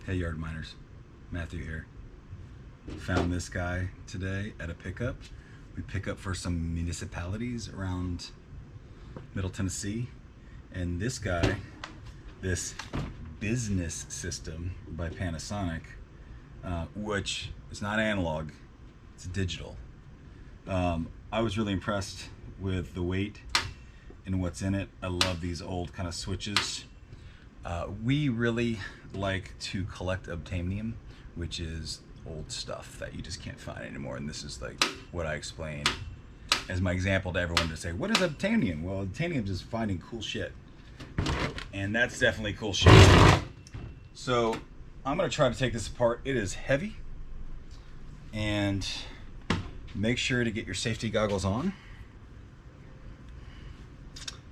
Hey Yardminers, Matthew here. Found this guy today at a pickup. We pick up for some municipalities around Middle Tennessee. And this guy, this business system by Panasonic, which is not analog, it's digital. I was really impressed with the weight and what's in it. I love these old kind of switches. We really like to collect Obtainium, which is old stuff that you just can't find anymore. And this is like what I explain as my example to everyone to say, what is Obtainium? Well, Obtainium is just finding cool shit. And that's definitely cool shit. So I'm gonna try to take this apart. It is heavy. And make sure to get your safety goggles on.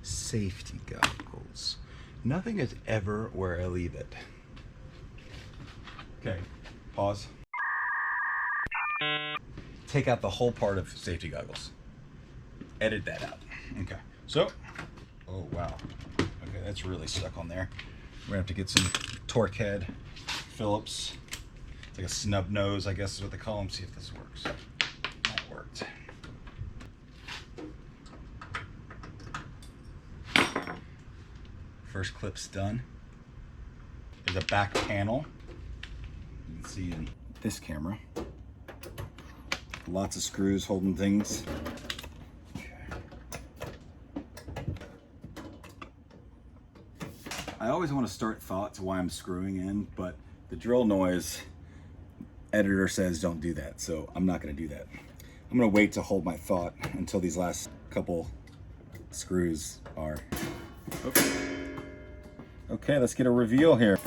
Safety goggles. Nothing is ever where I leave it. Okay, pause. Take out the whole part of safety goggles. Edit that out. Okay, so, oh wow. Okay, that's really stuck on there. We're gonna have to get some torque head, Phillips. It's like a snub nose, I guess is what they call them. See if this works. That worked. First clip's done. There's a back panel. You can see in this camera. Lots of screws holding things. Okay. I always want to start thoughts why I'm screwing in, but the drill noise editor says don't do that, so I'm not going to do that. I'm going to wait to hold my thought until these last couple screws are. Okay, let's get a reveal here.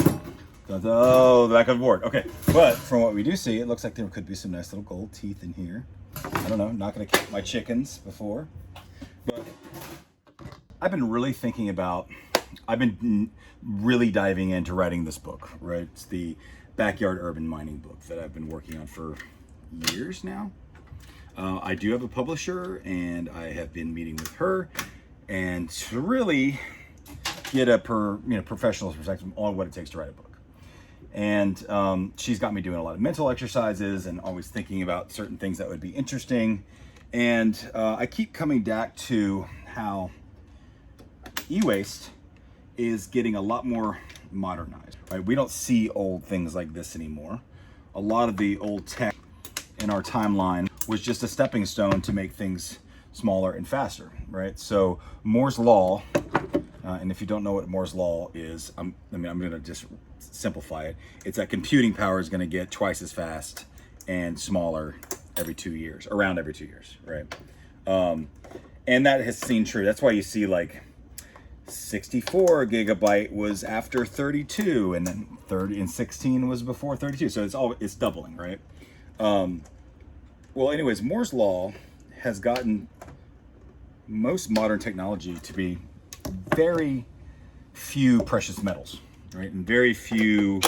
Oh, the back of the board. Okay, but from what we do see, it looks like there could be some nice little gold teeth in here. I don't know, not gonna count my chickens before. But I've been really thinking about, I've been really diving into writing this book, right? It's the Backyard Urban Mining book that I've been working on for years now. I do have a publisher and I have been meeting with her and to really get a professional's perspective on what it takes to write a book. And she's got me doing a lot of mental exercises and always thinking about certain things that would be interesting. And I keep coming back to how eWaste is getting a lot more modernized, right? We don't see old things like this anymore. A lot of the old tech in our timeline was just a stepping stone to make things smaller and faster, right? So Moore's Law, and if you don't know what Moore's Law is, I'm going to just simplify it. It's that computing power is going to get twice as fast and smaller every 2 years, around every 2 years, right? And that has seen true. That's why you see like 64 gigabyte was after 32, and then 30 and 16 was before 32. So it's doubling, right? Well, anyways, Moore's Law has gotten most modern technology to be very few precious metals, right? And very few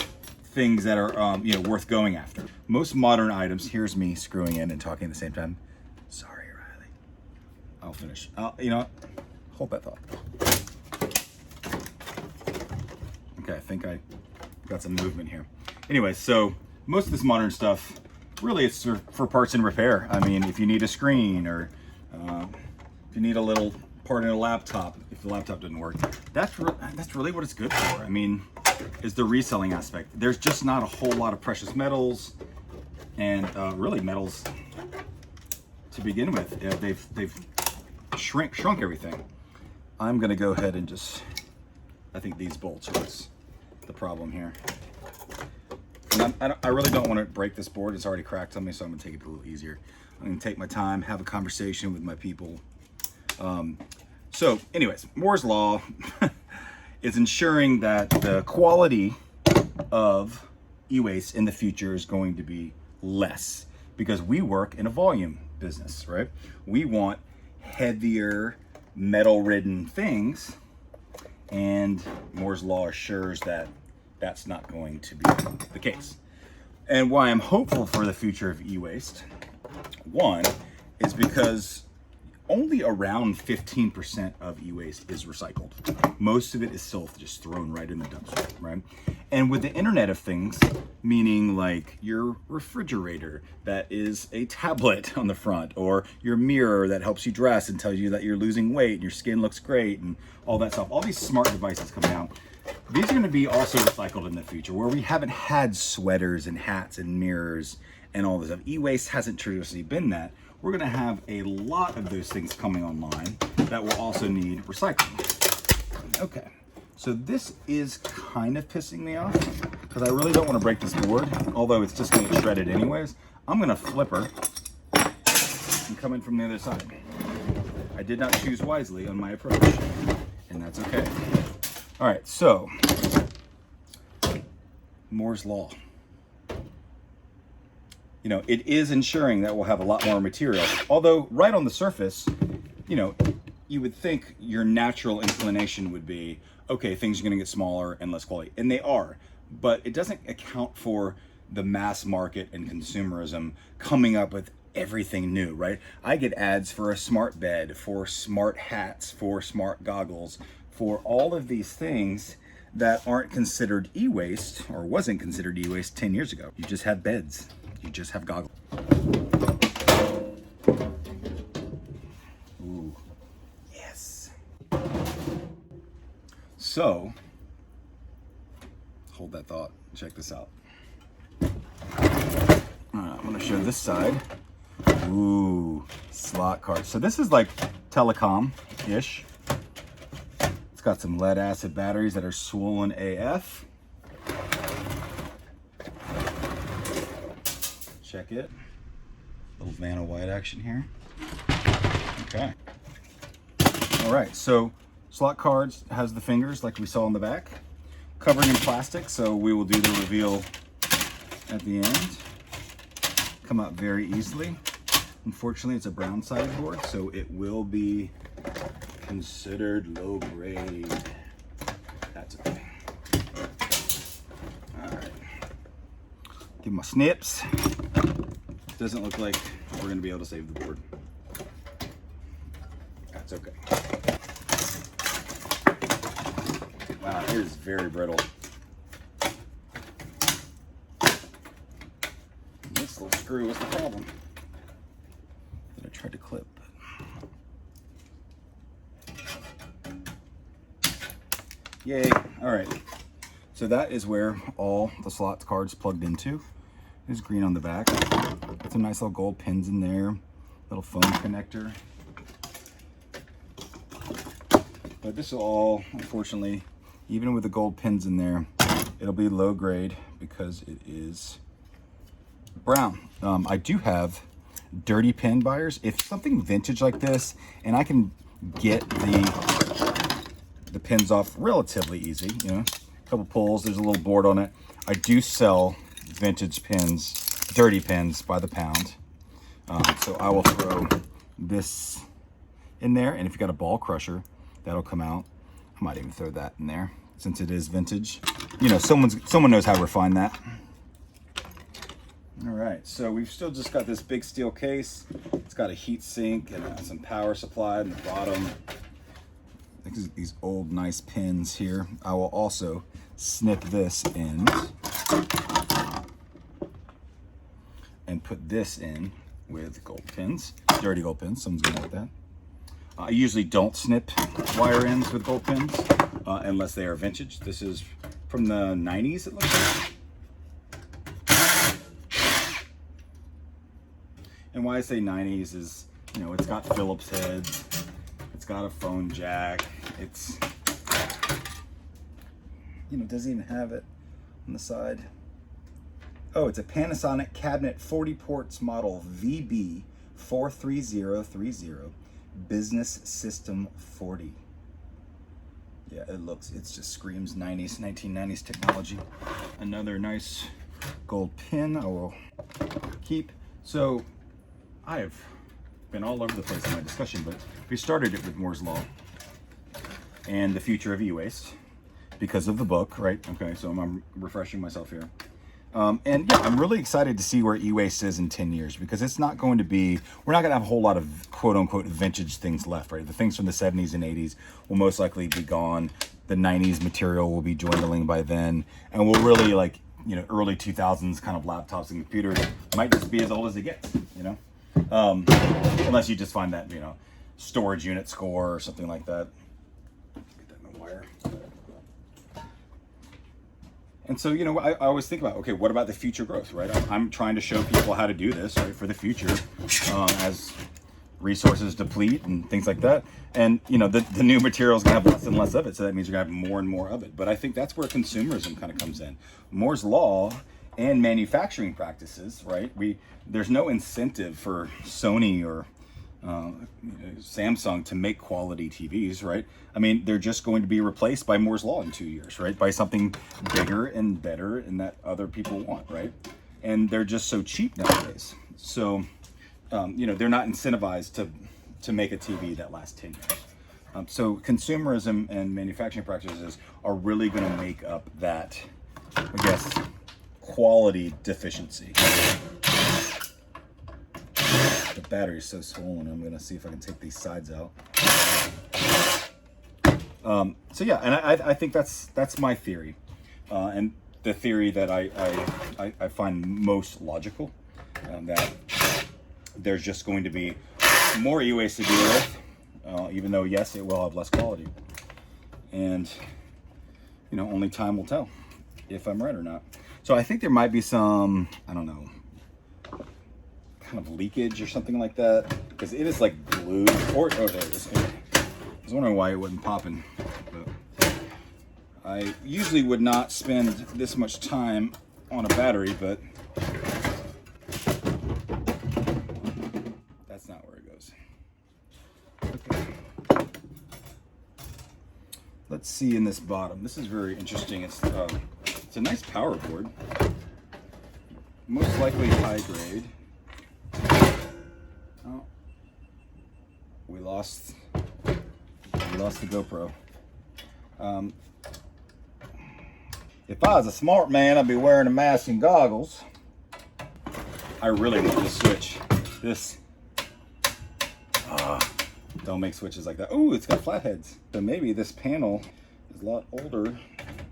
things that are worth going after. Most modern items, here's me screwing in and talking at the same time. Sorry, Riley. I'll finish. Hold that thought. Okay, I think I got some movement here. Anyway, so most of this modern stuff, really it's for parts and repair. I mean, if you need a screen or if you need a little part in a laptop, if the laptop doesn't work, that's really what it's good for. I mean, is the reselling aspect. There's just not a whole lot of precious metals and really metals to begin with. Yeah, they've shrunk everything. I'm gonna go ahead and just, I think these bolts are what's the problem here. And I really don't want to break this board. It's already cracked on me, so I'm gonna take it a little easier. I'm gonna take my time, have a conversation with my people. So anyways, Moore's Law is ensuring that the quality of e-waste in the future is going to be less because we work in a volume business, right? We want heavier metal-ridden things, and Moore's Law assures that that's not going to be the case. And why I'm hopeful for the future of e-waste, one, is because only around 15% of e-waste is recycled. Most of it is still just thrown right in the dumpster, right? And with the Internet of Things, meaning like your refrigerator that is a tablet on the front, or your mirror that helps you dress and tells you that you're losing weight and your skin looks great and all that stuff, all these smart devices coming out, these are going to be also recycled in the future, where we haven't had sweaters and hats and mirrors and all this stuff. E-waste hasn't traditionally been that. We're going to have a lot of those things coming online that will also need recycling. Okay, so this is kind of pissing me off because I really don't want to break this board, although it's just going to get shredded anyways. I'm going to flip her and come in from the other side. I did not choose wisely on my approach, and that's okay. All right, so Moore's Law. You know, it is ensuring that we'll have a lot more material. Although right on the surface, you know, you would think your natural inclination would be, okay, things are going to get smaller and less quality. And they are. But it doesn't account for the mass market and consumerism coming up with everything new, right? I get ads for a smart bed, for smart hats, for smart goggles, for all of these things that aren't considered e-waste, or wasn't considered e-waste 10 years ago. You just have beds. You just have goggles. Ooh, yes. So, hold that thought. Check this out. I'm gonna show this side. Ooh, slot cards. So this is like telecom-ish. It's got some lead acid batteries that are swollen AF. Check it. Little Vanna White action here. Okay. All right, so slot cards has the fingers like we saw in the back, covered in plastic, so we will do the reveal at the end. Come out very easily. Unfortunately, it's a brown sided board, so it will be considered low grade. That's okay. All right. Give my snips. Doesn't look like we're gonna be able to save the board. That's okay. Wow, it is very brittle. This little screw was the problem that I tried to clip. Yay, all right. So that is where all the slot cards plugged into. There's green on the back. Got some nice little gold pins in there. Little phone connector. But this will all, unfortunately, even with the gold pins in there, it'll be low grade because it is brown. I do have dirty pin buyers. If something vintage like this, and I can get the pins off relatively easy, you know, a couple pulls, there's a little board on it. I do sell vintage pins, dirty pins by the pound. So I will throw this in there, and if you got a ball crusher, that'll come out. I might even throw that in there since it is vintage. You know, someone knows how to refine that. All right, so we've still just got this big steel case. It's got a heat sink and some power supply in the bottom. These old nice pins here. I will also snip this in and put this in with gold pins, dirty gold pins. Someone's gonna like that. I usually don't snip wire ends with gold pins unless they are vintage. This is from the 90s, it looks like. And why I say 90s is, you know, it's got Phillips heads, it's got a phone jack, it's, you know, it doesn't even have it on the side. Oh, it's a Panasonic cabinet 40 ports model VB43030 Business System 40. Yeah, it just screams 90s, 1990s technology. Another nice gold pin I will keep. So I have been all over the place in my discussion, but we started it with Moore's Law and the future of e-waste because of the book, right? Okay, so I'm refreshing myself here. And yeah, I'm really excited to see where eWaste is in 10 years, because it's not going to be, we're not going to have a whole lot of quote unquote vintage things left, right? The things from the 70s and 80s will most likely be gone. The 90s material will be dwindling by then. And we'll really, like, you know, early 2000s kind of laptops and computers might just be as old as it gets, you know? Unless you just find that, you know, storage unit score or something like that. Get that in the wire. And so, you know, I always think about, okay, what about the future growth, right? I'm trying to show people how to do this, right, for the future, as resources deplete and things like that. And, you know, the new material is going to have less and less of it, so that means you're going to have more and more of it. But I think that's where consumerism kind of comes in. Moore's Law and manufacturing practices, right? There's no incentive for Sony or Samsung to make quality TVs, right? I mean, they're just going to be replaced by Moore's Law in 2 years, right? By something bigger and better and that other people want, right? And they're just so cheap nowadays. So, you know, they're not incentivized to make a TV that lasts 10 years. So consumerism and manufacturing practices are really going to make up that, I guess, quality deficiency. The battery is so swollen. I'm gonna see if I can take these sides out. So yeah, and I think that's my theory, and the theory that I find most logical, that there's just going to be more e-waste to deal with, even though yes, it will have less quality, and you know, only time will tell if I'm right or not. So I think there might be some, I don't know, kind of leakage or something like that, because it is like glued. Or oh, there it is. Okay. I was wondering why it wasn't popping. But I usually would not spend this much time on a battery, but that's not where it goes. Okay. Let's see in this bottom. This is very interesting. It's a nice power board, most likely high grade. Oh, we lost the GoPro. If I was a smart man, I'd be wearing a mask and goggles. I really want to switch this. Don't make switches like that. Oh, it's got flatheads. So maybe this panel is a lot older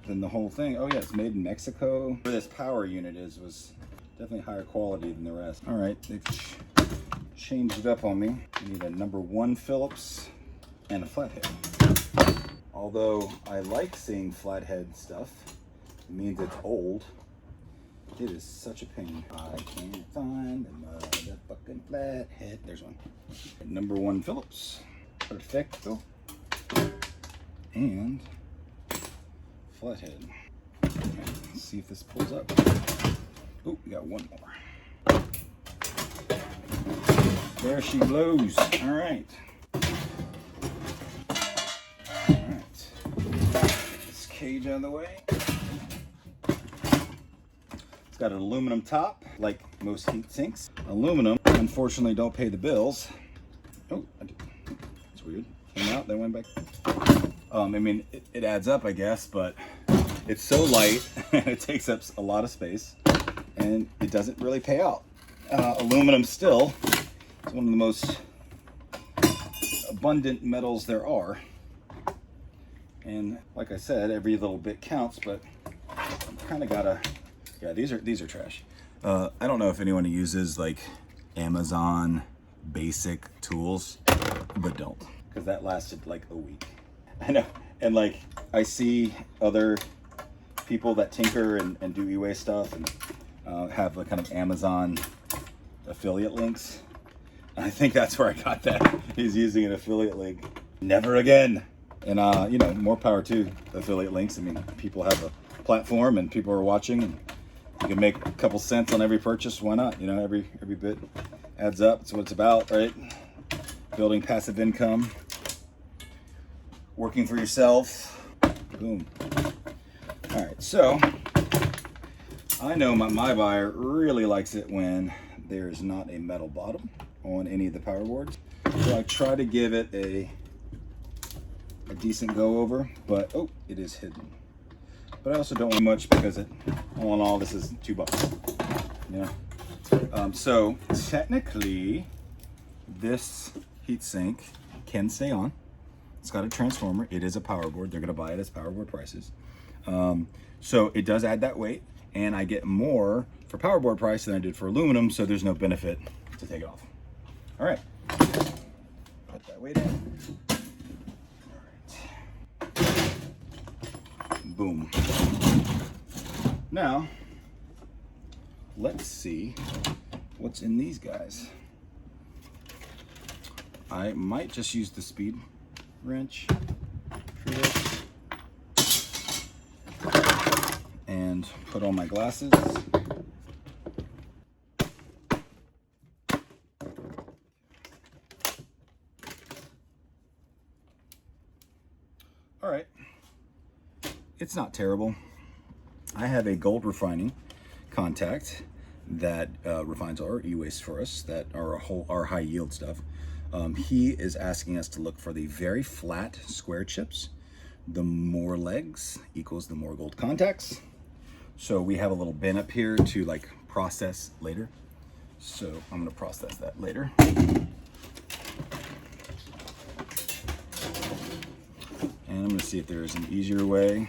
than the whole thing. Oh yeah, it's made in Mexico. Where this power unit was definitely higher quality than the rest. All right, they've changed it up on me. You need a number 1 Phillips and a flathead. Although I like seeing flathead stuff, it means it's old. It is such a pain. I can't find the motherfucking flathead. There's one. Number 1 Phillips. Perfecto. And flathead. Okay, let's see if this pulls up. Oh, we got one more. There she blows. All right. All right. This cage out of the way. It's got an aluminum top, like most heat sinks. Aluminum, unfortunately, don't pay the bills. Oh, that's weird. Came out, then went back. I mean, it adds up, I guess, but it's so light, it takes up a lot of space, and it doesn't really pay out. Aluminum still is one of the most abundant metals there are. And like I said, every little bit counts, but I've kind of gotta, yeah, these are trash. I don't know if anyone uses like Amazon basic tools, but don't, because that lasted like a week. I know, and like I see other people that tinker and do e-waste stuff and have like kind of Amazon affiliate links. I think that's where I got that. He's using an affiliate link. Never again. And you know, more power to affiliate links. I mean, people have a platform and people are watching, and you can make a couple cents on every purchase. Why not? You know, every bit adds up. It's what it's about, right? Building passive income, working for yourself. Boom. All right, so I know my buyer really likes it when there's not a metal bottom on any of the power boards. So I try to give it a decent go over, but oh, it is hidden. but I also don't want much because all in all, this is $2. You know? So technically, this heatsink can stay on. It's got a transformer. It is a power board. They're going to buy it as power board prices. So it does add that weight, and I get more for power board price than I did for aluminum, so there's no benefit to take it off. All right. Put that weight in. All right. Boom. Now, let's see what's in these guys. I might just use the speed wrench for this and put on my glasses. All right, it's not terrible. I have a gold refining contact that refines our e-waste for us, that are our high yield stuff. He is asking us to look for the very flat square chips. The more legs equals the more gold contacts. So we have a little bin up here to like process later. So I'm gonna process that later. And I'm gonna see if there is an easier way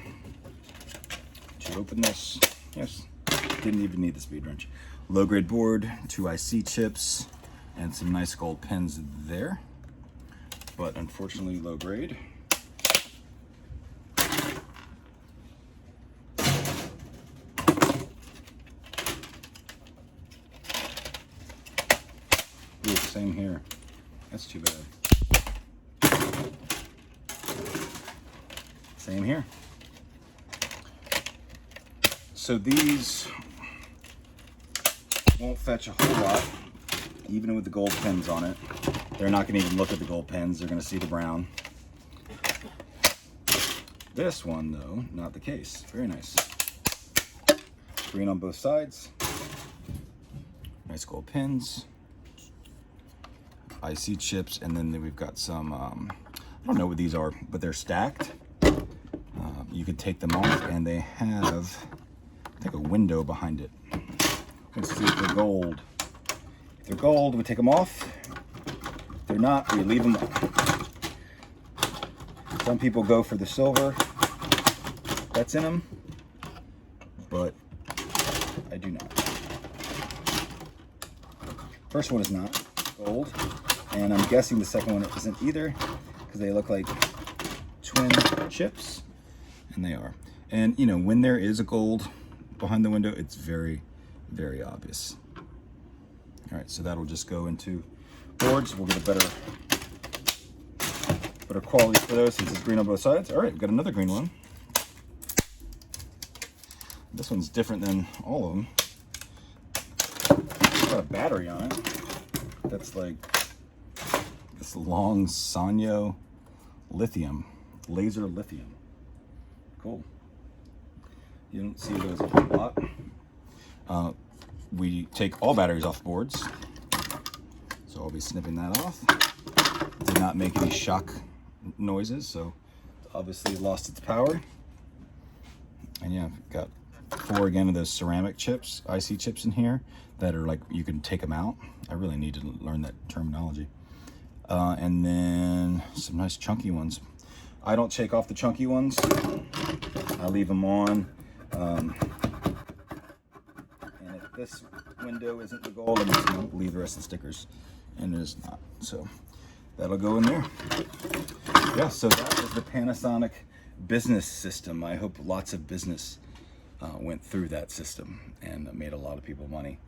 to open this. Yes, didn't even need the speed wrench. Low grade board, 2 IC chips, and some nice gold pins there, but unfortunately low grade. Ooh, same here. That's too bad. Same here. So these won't fetch a whole lot. Even with the gold pins on it. They're not gonna even look at the gold pins, they're gonna see the brown. This one though, not the case. Very nice. Green on both sides. Nice gold pins. IC chips, and then we've got some, I don't know what these are, but they're stacked. You could take them off and they have, I think, a window behind it. Let's see if they're gold. If they're gold, we take them off. If they're not, we leave them up. Some people go for the silver that's in them, but I do not. First one is not gold, and I'm guessing the second one isn't either, because they look like twin chips, and they are. And you know, when there is a gold behind the window, it's very, very obvious. All right, so that'll just go into boards. We'll get a better quality for those since it's green on both sides. All right, we've got another green one. This one's different than all of them. It's got a battery on it. That's like this long Sanyo lithium, laser lithium. Cool. You don't see those a whole lot. We take all batteries off boards, so I'll be snipping that off. Did not make any shock noises, so it's obviously lost its power. And yeah, I've got 4 again of those ceramic chips, IC chips in here that are like, you can take them out. I really need to learn that terminology. And then some nice chunky ones. I don't take off the chunky ones. I leave them on. This window isn't the gold, I'm just going to leave the rest of the stickers, and it is not. So that'll go in there. Yeah, so that is the Panasonic business system. I hope lots of business went through that system and made a lot of people money.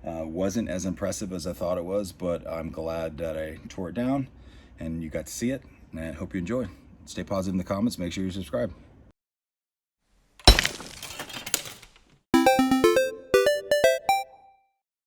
Wasn't as impressive as I thought it was, but I'm glad that I tore it down and you got to see it, and I hope you enjoy. Stay positive in the comments. Make sure you subscribe.